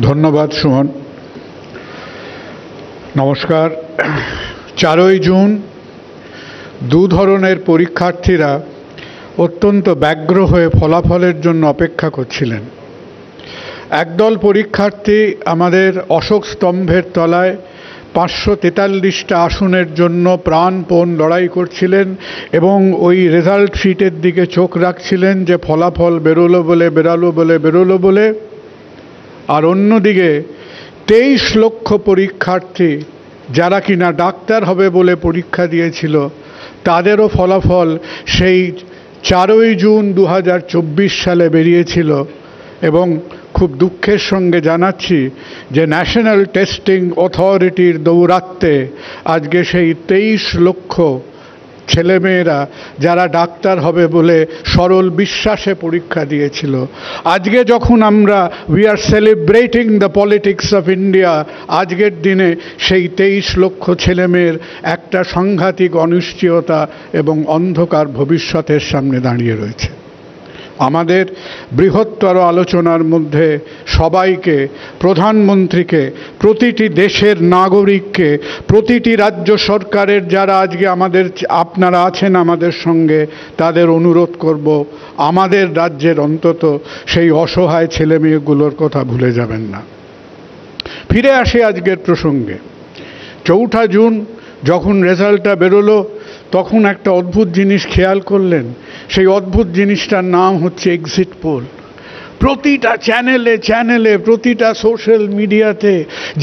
ধন্যবাদ সুমন। নমস্কার। 4ই জুন দু ধরনের পরীক্ষার্থীরা অত্যন্ত ব্যগ্র হয়ে ফলাফলের জন্য অপেক্ষা করছিলেন। একদল পরীক্ষার্থী আমাদের অশোক স্তম্ভের তলায় 543টা আসনের জন্য প্রাণপণ লড়াই করছিলেন এবং ওই রেজাল্ট শিটের দিকে চোখ রাখছিলেন যে ফলাফল বেরোলো বলে। আর অন্যদিকে 23 লক্ষ পরীক্ষার্থী যারা কিনা ডাক্তার হবে বলে পরীক্ষা দিয়েছিল, তাদেরও ফলাফল সেই 4ই জুন 2024 সালে বেরিয়েছিল। এবং খুব দুঃখের সঙ্গে জানাচ্ছি যে ন্যাশনাল টেস্টিং অথরিটির দৌরাত্ম্যে আজকে সেই 23 লক্ষ ছেলেমেয়েরা যারা ডাক্তার হবে বলে সরল বিশ্বাসে পরীক্ষা দিয়েছিল, আজকে যখন আমরা we are celebrating the politics of India, আজকের দিনে সেই 23 লক্ষ ছেলেমেয়ের একটা সাংঘাতিক অনিশ্চয়তা এবং অন্ধকার ভবিষ্যতের সামনে দাঁড়িয়ে রয়েছে। আমাদের বৃহত্তর আলোচনার মধ্যে সবাইকে, প্রধানমন্ত্রীকে, প্রতিটি দেশের নাগরিককে, প্রতিটি রাজ্য সরকারের যারা আজকে আপনারা আছেন আমাদের সঙ্গে, তাদের অনুরোধ করব আমাদের রাজ্যের অন্তত সেই অসহায় ছেলেমেয়েগুলোর কথা ভুলে যাবেন না। ফিরে আসি আজকের প্রসঙ্গে। 4 জুন যখন রেজাল্টটা বেরোলো, তখন একটা অদ্ভুত জিনিস খেয়াল করলেন। সেই অদ্ভুত জিনিসটার নাম হচ্ছে এক্সিট পোল। প্রতিটা চ্যানেলে প্রতিটা সোশ্যাল মিডিয়াতে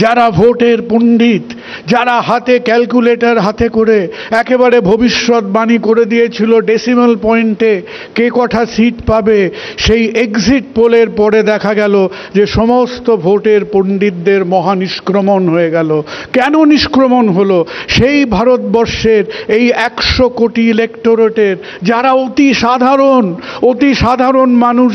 যারা ভোটের পণ্ডিত, যারা হাতে ক্যালকুলেটর হাতে করে একেবারে ভবিষ্যৎবাণী করে দিয়েছিল ডেসিমাল পয়েন্টে কে কটা সিট পাবে, সেই এক্সিট পোলের পরে দেখা গেল যে সমস্ত ভোটের পণ্ডিতদের মহা নিষ্ক্রমণ হয়ে গেল। কেন নিষ্ক্রমণ হলো? সেই ভারতবর্ষের এই 100 কোটি ইলেক্টোরেটের যারা অতি সাধারণ মানুষ,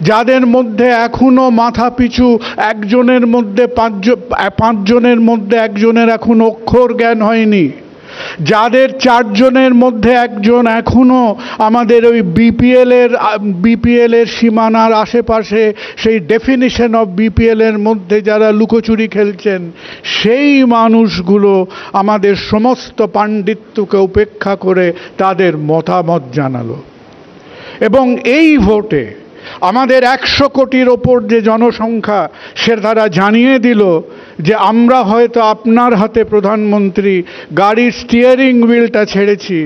যাদের মধ্যে এখনো মাথা পিছু একজনের মধ্যে 5 জনের মধ্যে একজনের এখনো অক্ষর জ্ঞান হয়নি, যাদের 4 জনের মধ্যে একজন এখনো আমাদের ওই বিপিএল এর সীমানার আশেপাশে, সেই ডেফিনিশন অফ বিপিএল এর মধ্যে যারা লুকোচুরি খেলছেন, সেই মানুষগুলো আমাদের সমস্ত পাণ্ডিত্যকে উপেক্ষা করে তাদের মতামত জানালো। এবং এই ভোটে আমাদের 100 কোটির ওপর যে জনসংখ্যা, সে তারা জানিয়ে দিল যে আমরা হয়তো আপনার হাতে প্রধানমন্ত্রী গাড়ির স্টিয়ারিং হুইলটা ছেড়েছি,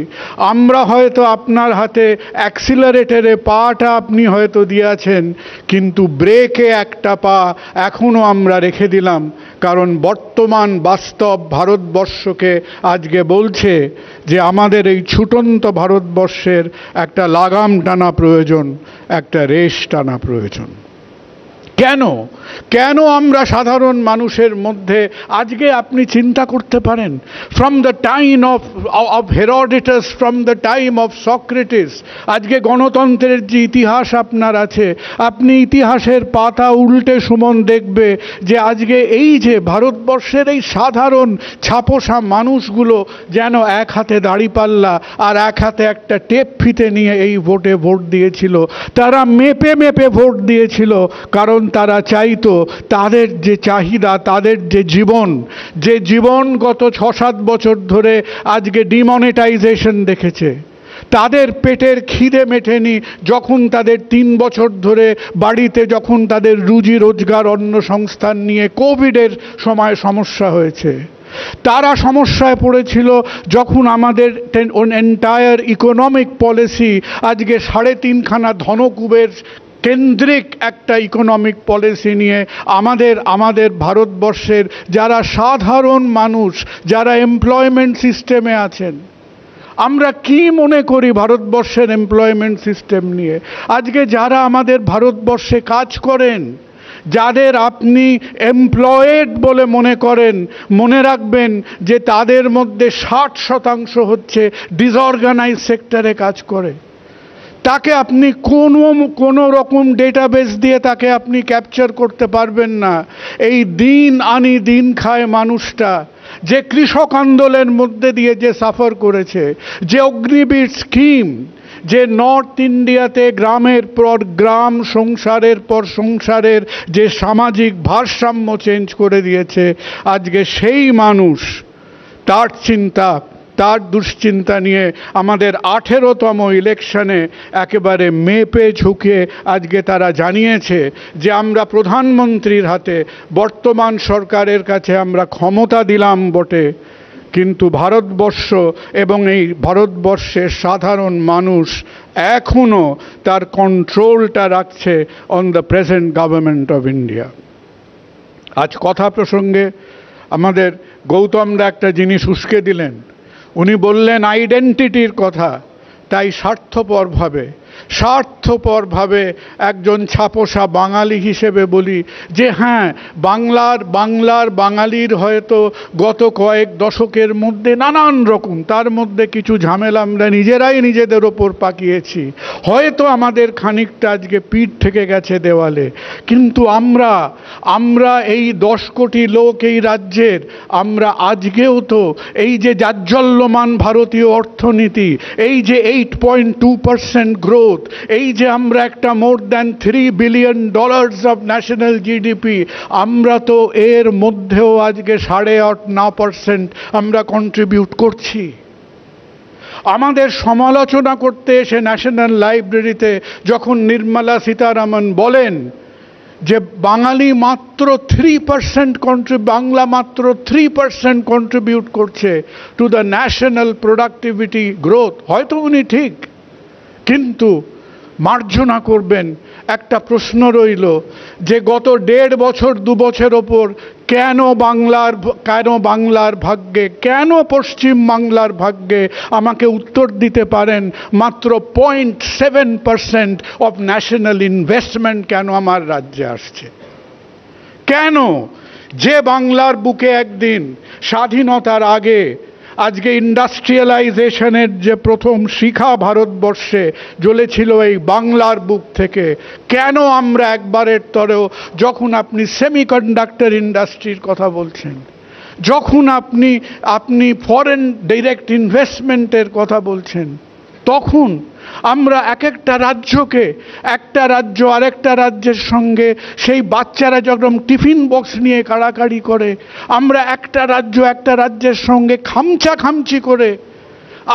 আমরা হয়তো আপনার হাতে অ্যাক্সিলারেটরে পাটা আপনি হয়তো দিয়েছেন, কিন্তু ব্রেকে একটা পা এখনও আমরা রেখে দিলাম। কারণ বর্তমান বাস্তব ভারতবর্ষকে আজকে বলছে যে আমাদের এই ছুটন্ত ভারতবর্ষের একটা লাগাম টানা প্রয়োজন, একটা রেশ টানা প্রয়োজন। কেন আমরা সাধারণ মানুষের মধ্যে আজকে আপনি চিন্তা করতে পারেন, from the time of Herodotus, from the time of Socrates, আজকে গণতন্ত্রের যে ইতিহাস আপনার আছে, আপনি ইতিহাসের পাতা উল্টে সুমন দেখবে যে আজকে এই যে ভারতবর্ষের এই সাধারণ ছাপোষা মানুষগুলো যেন এক হাতে দাঁড়িপাল্লা আর এক হাতে একটা টেপ ফিতে নিয়ে এই ভোটে ভোট দিয়েছিল। তারা মেপে ভোট দিয়েছিল, কারণ তারা চাইতো তাদের যে চাহিদা, তাদের যে জীবন গত 6-7 বছর ধরে আজকে ডিমনিটাইজেশন দেখেছে, তাদের পেটের খিদে মেটেনি যখন তাদের 3 বছর ধরে বাড়িতে যখন তাদের রুজি রোজগার অন্য সংস্থান নিয়ে কোভিডের সময় সমস্যা হয়েছে, তারা সমস্যায় পড়েছিল যখন আমাদের এন্টায়ার ইকোনমিক পলিসি আজকে 3.5খানা ধনকুবের কেন্দ্রিক একটা ইকোনমিক পলিসি নিয়ে আমাদের ভারতবর্ষের যারা সাধারণ মানুষ, যারা এমপ্লয়মেন্ট সিস্টেমে আছেন, আমরা কি মনে করি ভারতবর্ষের এমপ্লয়মেন্ট সিস্টেম নিয়ে? আজকে যারা আমাদের ভারতবর্ষে কাজ করেন, যাদের আপনি এমপ্লয়েড বলে মনে করেন, মনে রাখবেন যে তাদের মধ্যে 60% হচ্ছে ডিসঅর্গানাইজ সেক্টরে কাজ করে। তাকে আপনি কোনো রকম ডেটাবেস দিয়ে তাকে আপনি ক্যাপচার করতে পারবেন না। এই দিন আনি দিন খায় মানুষটা, যে কৃষক আন্দোলনের মধ্যে দিয়ে যে সাফার করেছে, যে অগ্নিবীর স্কিম, যে নর্থ ইন্ডিয়াতে গ্রামের পর গ্রাম, সংসারের পর সংসারের যে সামাজিক ভারসাম্য চেঞ্জ করে দিয়েছে, আজকে সেই মানুষ তার চিন্তা, তার দুশ্চিন্তা নিয়ে আমাদের 18তম ইলেকশনে একেবারে মেপে ঝুঁকে আজকে তারা জানিয়েছে যে আমরা প্রধানমন্ত্রীর হাতে, বর্তমান সরকারের কাছে আমরা ক্ষমতা দিলাম বটে, কিন্তু ভারতবর্ষ এবং এই ভারতবর্ষের সাধারণ মানুষ এখনও তার কন্ট্রোলটা রাখছে on the present government of India. আজ কথা প্রসঙ্গে আমাদের গৌতমদা একটা জিনিস উস্কে দিলেন। উনি বললেন আইডেন্টিটির কথা, তাই স্বার্থপরভাবে একজন ছাপোষা বাঙালি হিসেবে বলি যে হ্যাঁ, বাঙালির হয়তো গত কয়েক দশকের মধ্যে নানান রকম, তার মধ্যে কিছু ঝামেলা আমরা নিজেরাই নিজেদের ওপর পাকিয়েছি, হয়তো আমাদের খানিকটা আজকে পিঠ থেকে গেছে দেওয়ালে, কিন্তু আমরা এই 10 কোটি লোক এই রাজ্যের, আমরা আজকেও তো এই যে জাজ্জল্যমান ভারতীয় অর্থনীতি, এই যে 8.2% গ্রোথ, এই যে আমরা একটা more than $3 billion of national GDP, আমরা তো এর মধ্যেও আজকে 8.5% আমরা কন্ট্রিবিউট করছি। আমাদের সমালোচনা করতে এসে ন্যাশনাল লাইব্রেরিতে যখন নির্মলা সীতারামন বলেন যে বাংলা মাত্র 3% কন্ট্রিবিউট করছে to the national productivity growth, হয়তো উনি ঠিক, কিন্তু মার্জনা করবেন, একটা প্রশ্ন রইল যে গত 1.5 বছর 2 বছর ওপর কেন বাংলার ভাগ্যে, কেন পশ্চিম বাংলার ভাগ্যে, আমাকে উত্তর দিতে পারেন, মাত্র 0.7% অফ ন্যাশনাল ইনভেস্টমেন্ট কেন আমার রাজ্যে আসছে? কেন? যে বাংলার বুকে একদিন স্বাধীনতার আগে আজকে ইন্ডাস্ট্রিয়ালাইজেশনের যে প্রথম শিখা ভারতবর্ষে জ্বলেছিল এই বাংলার বুক থেকে, কেন আমরা একবারের তরেও, যখন আপনি সেমিকন্ডাক্টর ইন্ডাস্ট্রির কথা বলছেন, যখন আপনি ফরেন ডাইরেক্ট ইনভেস্টমেন্টের কথা বলছেন, তখন আমরা একটা রাজ্য আরেকটা রাজ্যের সঙ্গে, সেই বাচ্চারা যখন টিফিন বক্স নিয়ে কাড়াকাড়ি করে, আমরা একটা রাজ্যের সঙ্গে খামচি করে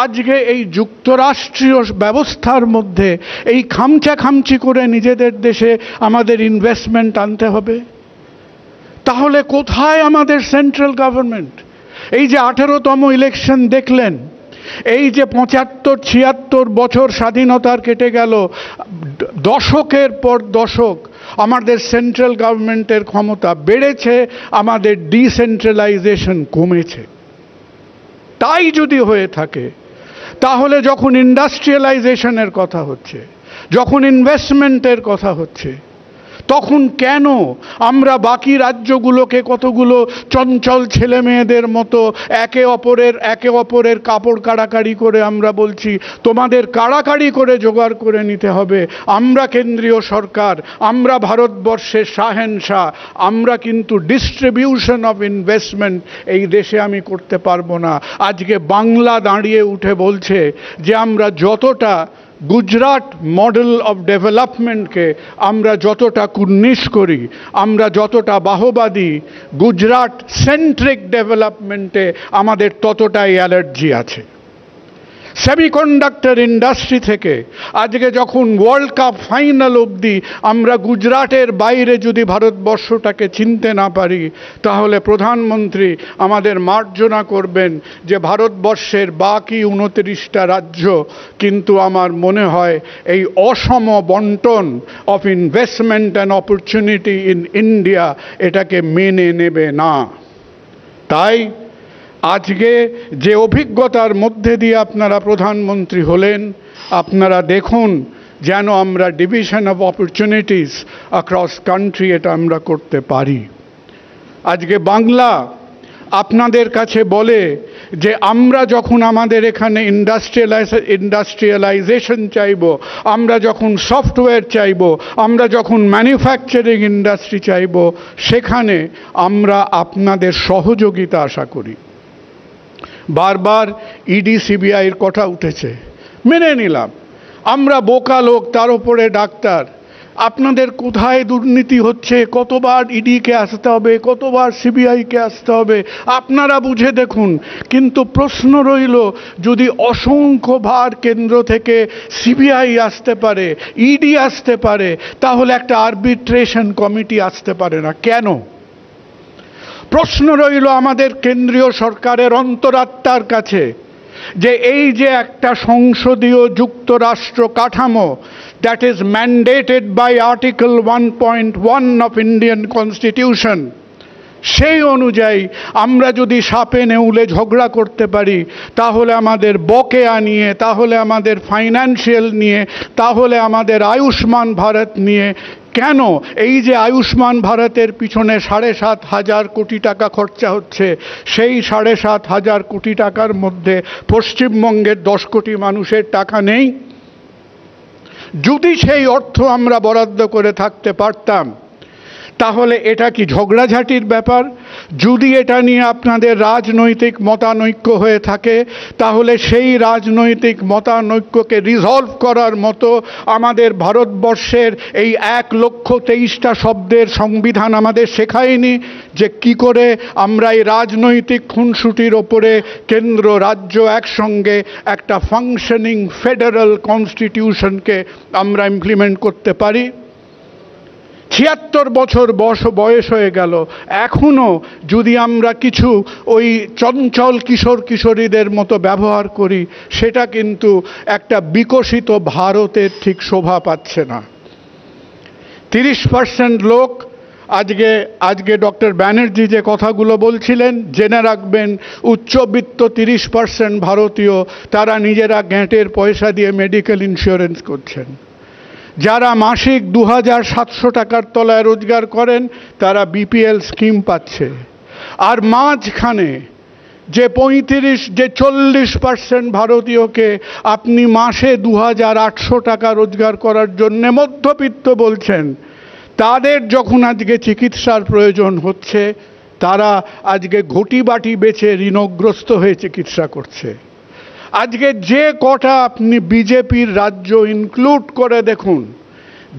আজকে এই যুক্তরাষ্ট্রীয় ব্যবস্থার মধ্যে এই খামচি করে নিজেদের দেশে আমাদের ইনভেস্টমেন্ট আনতে হবে। তাহলে কোথায় আমাদের সেন্ট্রাল গভর্নমেন্ট? এই যে 18তম ইলেকশন দেখলেন, এই যে 75-76 বছর স্বাধীনতার কেটে গেল, দশকের পর দশক আমাদের সেন্ট্রাল গভর্নমেন্টের ক্ষমতা বেড়েছে, আমাদের ডিসেন্ট্রালাইজেশন কমেছে। তাই যদি হয়ে থাকে, তাহলে যখন ইন্ডাস্ট্রিয়ালাইজেশনের কথা হচ্ছে, যখন ইনভেস্টমেন্টের কথা হচ্ছে, তখন কেন আমরা বাকি রাজ্যগুলোকে কতগুলো চঞ্চল ছেলে মেয়েদের মতো একে অপরের কাপড় কাড়াকাড়ি করে আমরা বলছি তোমাদের কাড়াকাড়ি করে জোগাড় করে নিতে হবে, আমরা কেন্দ্রীয় সরকার, আমরা ভারতবর্ষের শাহেনশাহ, আমরা কিন্তু ডিস্ট্রিবিউশন অফ ইনভেস্টমেন্ট এই দেশে আমি করতে পারবো না। আজকে বাংলা দাঁড়িয়ে উঠে বলছে যে আমরা যতটা গুজরাট মডেল অফ ডেভেলপমেন্টকে আমরা যতটা কুর্নিশ করি, আমরা যতটা বাহবা দিই, গুজরাট সেন্ট্রিক ডেভেলপমেন্টে আমাদের ততটাই অ্যালার্জি আছে। সেমিকন্ডাক্টর ইন্ডাস্ট্রি থেকে আজকে যখন ওয়ার্ল্ড কাপ ফাইনাল অবধি আমরা গুজরাটের বাইরে যদি ভারতবর্ষটাকে চিনতে না পারি, তাহলে প্রধানমন্ত্রী আমাদের মার্জনা করবেন যে ভারতবর্ষের বাকি 29টা রাজ্য কিন্তু আমার মনে হয় এই অসম বন্টন of investment and opportunity in India এটাকে মেনে নেবে না। তাই আজকে যে অভিজ্ঞতার মধ্যে দিয়ে আপনারা প্রধানমন্ত্রী হলেন, আপনারা দেখুন যেন আমরা division of opportunities across country এটা আমরা করতে পারি। আজকে বাংলা আপনাদের কাছে বলে যে আমরা যখন আমাদের এখানে ইন্ডাস্ট্রিয়ালাইজেশন চাইব, আমরা যখন সফটওয়্যার চাইব, আমরা যখন ম্যানুফ্যাকচারিং ইন্ডাস্ট্রি চাইব, সেখানে আমরা আপনাদের সহযোগিতা আশা করি। বারবার ইডি সিবিআইয়ের কথা উঠেছে, মেনে নিলাম, আমরা বোকা লোক, তার উপরে ডাক্তার। আপনাদের কোথায় দুর্নীতি হচ্ছে, কতবার ইডিকে আসতে হবে, কতবার সিবিআইকে আসতে হবে, আপনারা বুঝে দেখুন। কিন্তু প্রশ্ন রইল, যদি অসংখ্যবার কেন্দ্র থেকে সিবিআই আসতে পারে, ইডি আসতে পারে, তাহলে একটা আরবিট্রেশন কমিটি আসতে পারে না কেন? প্রশ্ন রইল আমাদের কেন্দ্রীয় সরকারের অন্তরাত্মার কাছে, যে এই যে একটা সংসদীয় যুক্তরাষ্ট্র কাঠামো, that is mandated by Article 1.1 of Indian Constitution, সেই অনুযায়ী আমরা যদি সাপে নেউলে ঝগড়া করতে পারি, তাহলে আমাদের বকেয়া নিয়ে, তাহলে আমাদের ফাইন্যান্সিয়াল নিয়ে, তাহলে আমাদের আয়ুষ্মান ভারত নিয়ে, কেন এই যে আয়ুষ্মান ভারতের পিছনে 7,500 কোটি টাকা খরচা হচ্ছে, সেই 7,500 কোটি টাকার মধ্যে পশ্চিমবঙ্গের 10 কোটি মানুষের টাকা নেই? যদি সেই অর্থ আমরা বরাদ্দ করে থাকতে পারতাম, তাহলে এটা কি ঝগড়াঝাটির ব্যাপার? যদি এটা নিয়ে আপনাদের রাজনৈতিক মতানৈক্য হয়ে থাকে, তাহলে সেই রাজনৈতিক মতানৈক্যকে রিজলভ করার মতো আমাদের ভারতবর্ষের এই 1,23,000 শব্দের সংবিধান আমাদের শেখায়নি যে কি করে আমরা এই রাজনৈতিক খুনসুটির ওপরে কেন্দ্র রাজ্য একসঙ্গে একটা ফাংশনিং ফেডারেল কনস্টিটিউশনকে আমরা ইমপ্লিমেন্ট করতে পারি। 76 বছর বয়স হয়ে গেল, এখনো যদি আমরা কিছু ওই চঞ্চল কিশোর কিশোরীদের মতো ব্যবহার করি, সেটা কিন্তু একটা বিকশিত ভারতের ঠিক শোভা পাচ্ছে না। 30% লোক, আজকে ডক্টর ব্যানার্জি যে কথাগুলো বলছিলেন, জেনে রাখবেন, উচ্চবিত্ত 30% ভারতীয় তারা নিজেরা গ্যাঁটের পয়সা দিয়ে মেডিকেল ইন্স্যুরেন্স করছেন। যারা মাসিক 2,700 টাকার তলায় রোজগার করেন, তারা বিপিএল স্কিম পাচ্ছে। আর মাঝখানে যে 40% ভারতীয়কে আপনি মাসে 2,800 টাকা রোজগার করার জন্য মধ্যবিত্ত বলছেন, তাদের যখন আজকে চিকিৎসার প্রয়োজন হচ্ছে, তারা আজকে ঘটি বাটি বেচে ঋণগ্রস্ত হয়ে চিকিৎসা করছে। আজকে যে কটা আপনি বিজেপির রাজ্য ইনক্লুড করে দেখুন,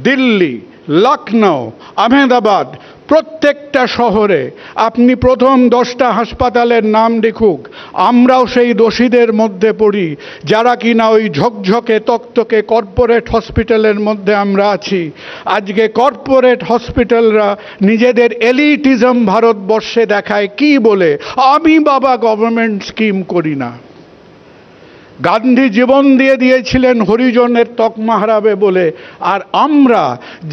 দিল্লি, লখনৌ, আহমেদাবাদ, প্রত্যেকটা শহরে আপনি প্রথম 10টা হাসপাতালের নাম লিখুক, আমরাও সেই দোষীদের মধ্যে পড়ি, যারা কিনা ওই ঝকঝকে তকতকে কর্পোরেট হসপিটালের মধ্যে আমরা আছি। আজকে কর্পোরেট হসপিটালরা নিজেদের এলিটিজম ভারতবর্ষে দেখায় কি বলে, আমি বাবা গভর্নমেন্ট স্কিম করি না। গান্ধী জীবন দিয়ে দিয়েছিলেন হরিজনের তকমা হারাবে বলে, আর আমরা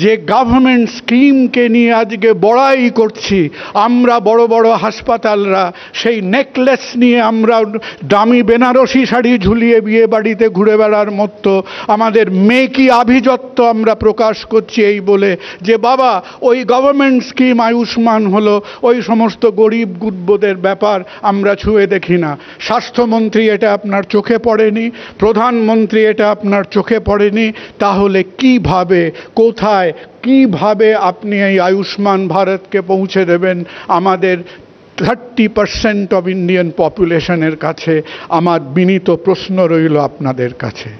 যে গভর্নমেন্ট স্কিমকে নিয়ে আজকে বড়াই করছি, আমরা বড় বড় হাসপাতালরা সেই নেকলেস নিয়ে আমরা দামি বেনারসি শাড়ি ঝুলিয়ে বিয়ে বাড়িতে ঘুরে বেড়ার মতো আমাদের মেকি আভিজাত্য আমরা প্রকাশ করছি এই বলে যে বাবা ওই গভর্নমেন্ট স্কিম আয়ুষ্মান হলো, ওই সমস্ত গরিব গুরবদের ব্যাপার আমরা ছুঁয়ে দেখি না। স্বাস্থ্যমন্ত্রী এটা আপনার চোখে পড়েনি, প্রধানমন্ত্রী এটা আপনার চোখে পড়েনি, তাহলে কিভাবে, কোথায়, কিভাবে আপনি এই আয়ুষ্মান ভারতকে পৌঁছে দেবেন আমাদের 30% অফ ইন্ডিয়ান পপুলেশনের কাছে? আমার বিনীত প্রশ্ন রইল আপনাদের কাছে।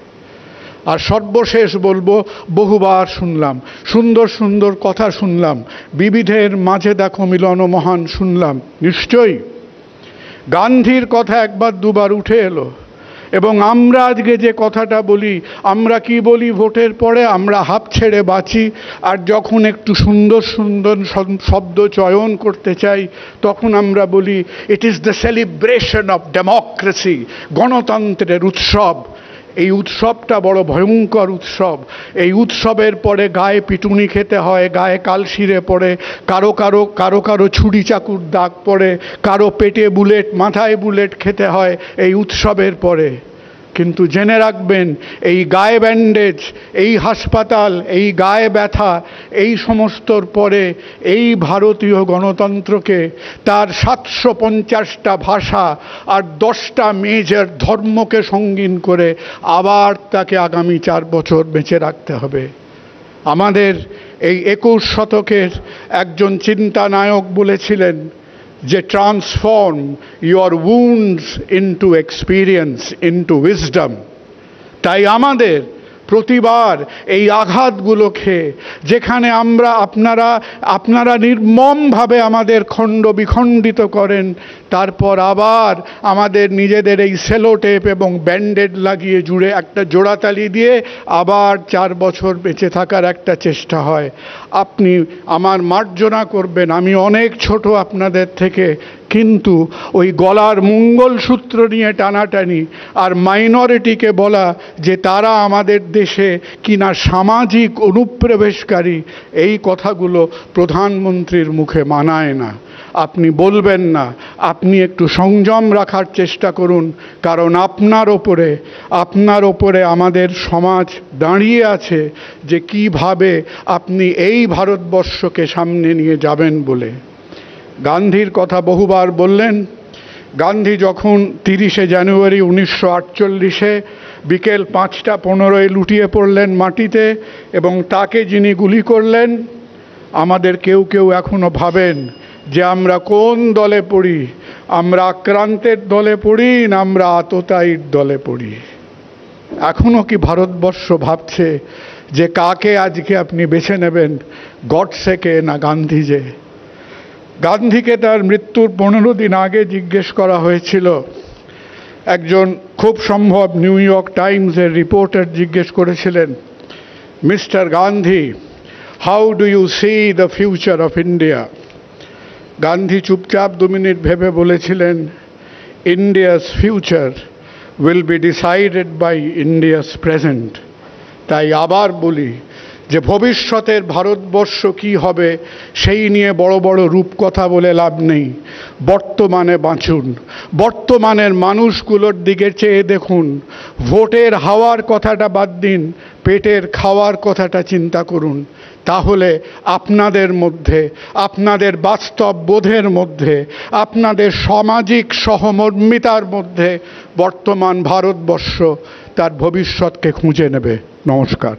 আর সর্বশেষ বলবো, বহুবার শুনলাম, সুন্দর সুন্দর কথা শুনলাম, বিবিধের মাঝে দেখো মিলন মহান শুনলাম, নিশ্চয়ই গান্ধীর কথা একবার দুবার উঠে এলো। এবং আমরা আজকে যে কথাটা বলি, আমরা কি বলি ভোটের পরে? আমরা হাঁপ ছেড়ে বাঁচি, আর যখন একটু সুন্দর সুন্দর শব্দ চয়ন করতে চাই, তখন আমরা বলি it is the celebration of democracy, গণতন্ত্রের উৎসব। এই উৎসবটা বড় ভয়ঙ্কর উৎসব। এই উৎসবের পরে গায়ে পিটুনি খেতে হয়, গায়ে কালশিরে পড়ে, কারো কারো কারো কারো ছুরি চাকুর দাগ পড়ে, কারো পেটে বুলেট, মাথায় বুলেট খেতে হয় এই উৎসবের পরে। কিন্তু জেনে রাখবেন, এই গায়ে ব্যান্ডেজ, এই হাসপাতাল, এই গায়ে ব্যথা, এই সমস্তর পরে এই ভারতীয় গণতন্ত্রকে তার 750টা ভাষা আর 10টা মেজর ধর্মকে সঙ্গীন করে আবার তাকে আগামী 4 বছর বেঁচে রাখতে হবে। আমাদের এই 21 শতকের একজন চিন্তানায়ক বলেছিলেন যে transform your wounds into experience, into wisdom. তাই আমাদের প্রতিবার এই আঘাতগুলোকে, যেখানে আপনারা নির্মমভাবে আমাদের খণ্ড বিখণ্ডিত করেন, তারপর আবার আমাদের নিজেদের এই সেলোটেপ এবং ব্যান্ডেড লাগিয়ে জুড়ে একটা জোড়াতালি দিয়ে আবার 4 বছর বেঁচে থাকার একটা চেষ্টা হয়। আপনি আমার মার্জনা করবেন, আমি অনেক ছোট আপনাদের থেকে, কিন্তু ওই গলার মঙ্গলসূত্র নিয়ে টানাটানি আর মাইনরিটিকে বলা যে তারা আমাদের দেশে কিনা সামাজিক অনুপ্রবেশকারী, এই কথাগুলো প্রধানমন্ত্রীর মুখে মানায় না। আপনি বলবেন না, আপনি একটু সংযম রাখার চেষ্টা করুন, কারণ আপনার ওপরে আমাদের সমাজ দাঁড়িয়ে আছে যে কিভাবে আপনি এই ভারতবর্ষকে সামনে নিয়ে যাবেন বলে। গান্ধীর কথা বহুবার বললেন। গান্ধী যখন 30শে জানুয়ারি 1948-এ বিকেল 5:15 লুটিয়ে পড়লেন মাটিতে এবং তাকে যিনি গুলি করলেন, আমাদের কেউ কেউ এখনো ভাবেন যে আমরা কোন দলে পড়ি, আমরা আক্রান্তের দলে পড়ি না আমরা আততায়ীর দলে পড়ি। এখনো কি ভারতবর্ষ ভাবছে যে কাকে আজকে আপনি বেছে নেবেন, গডসেকে না গান্ধীজে? গান্ধীকে তার মৃত্যুর 15 দিন আগে জিজ্ঞেস করা হয়েছিল, একজন খুব সম্ভব নিউ ইয়র্ক টাইমসের রিপোর্টার জিজ্ঞেস করেছিলেন, mister Gandhi, how do you see the future of India? Gandhi চুপচাপ 2 মিনিট ভেবে বলেছিলেন, India's future will be decided by India's present. তাই আবার বলি যে ভবিষ্যতের ভারতবর্ষ কি হবে সেই নিয়ে বড় বড় রূপকথা বলে লাভ নেই। বর্তমানে বাঁচুন, বর্তমানের মানুষগুলোর দিকে চেয়ে দেখুন। ভোটের হাওয়ার কথাটা বাদ দিন, পেটের খাওয়ার কথাটা চিন্তা করুন। তাহলে আপনাদের মধ্যে, আপনাদের বাস্তব বোধের মধ্যে, আপনাদের সামাজিক সহমর্মিতার মধ্যে বর্তমান ভারতবর্ষ তার ভবিষ্যৎকে খুঁজে নেবে। নমস্কার।